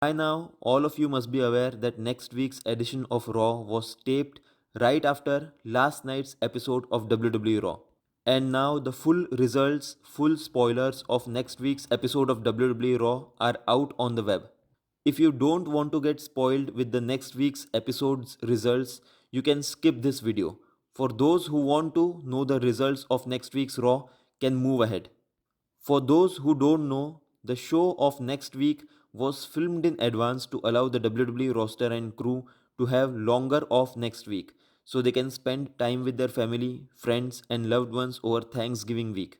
By now, all of you must be aware that next week's edition of Raw was taped right after last night's episode of WWE Raw. And now the full results, full spoilers of next week's episode of WWE Raw are out on the web. If you don't want to get spoiled with the next week's episode's results, you can skip this video. For those who want to know the results of next week's Raw, can move ahead. For those who don't know, the show of next week was filmed in advance to allow the WWE roster and crew to have longer off next week so they can spend time with their family, friends, and loved ones over Thanksgiving week.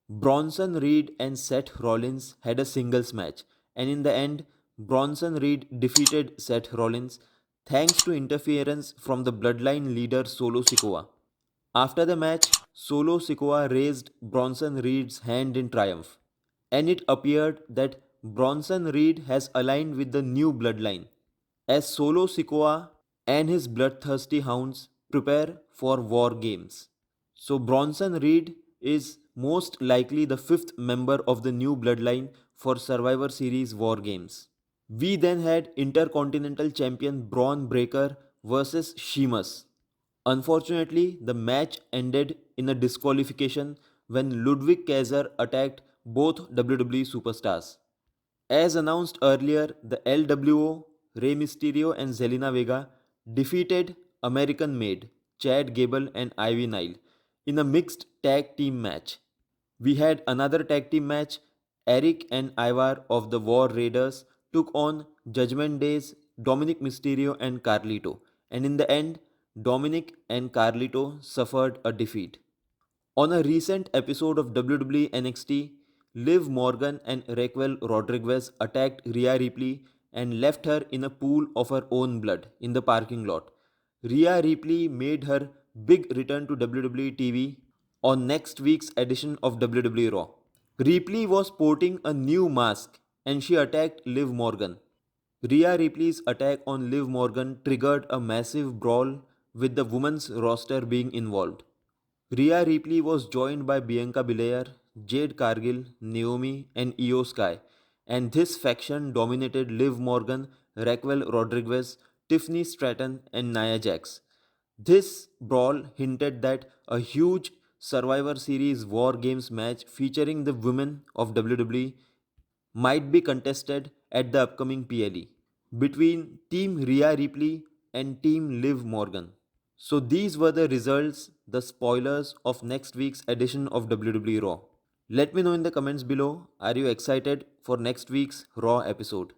Bronson Reed and Seth Rollins had a singles match, and in the end, Bronson Reed defeated Seth Rollins thanks to interference from the bloodline leader Solo Sikoa. After the match, Solo Sikoa raised Bronson Reed's hand in triumph, and it appeared that Bronson Reed has aligned with the new bloodline, as Solo Sikoa and his bloodthirsty hounds prepare for war games. So Bronson Reed is most likely the fifth member of the new bloodline for Survivor Series War Games. We then had Intercontinental Champion Braun Breaker versus Sheamus. Unfortunately, the match ended in a disqualification when Ludwig Kaiser attacked both WWE superstars. As announced earlier, the LWO, Rey Mysterio and Zelina Vega defeated American Made, Chad Gable and Ivy Nile in a mixed tag team match. We had another tag team match. Eric and Ivar of the War Raiders took on Judgment Day's Dominic Mysterio and Carlito, and in the end, Dominic and Carlito suffered a defeat. On a recent episode of WWE NXT, Liv Morgan and Raquel Rodriguez attacked Rhea Ripley and left her in a pool of her own blood in the parking lot. Rhea Ripley made her big return to WWE TV on next week's edition of WWE Raw. Ripley was sporting a new mask and she attacked Liv Morgan. Rhea Ripley's attack on Liv Morgan triggered a massive brawl with the women's roster being involved. Rhea Ripley was joined by Bianca Belair, Jade Cargill, Naomi, and Io Sky, and this faction dominated Liv Morgan, Raquel Rodriguez, Tiffany Stratton, and Nia Jax. This brawl hinted that a huge Survivor Series War Games match featuring the women of WWE might be contested at the upcoming PLE between Team Rhea Ripley and Team Liv Morgan. So these were the results, the spoilers of next week's edition of WWE Raw. Let me know in the comments below, are you excited for next week's Raw episode?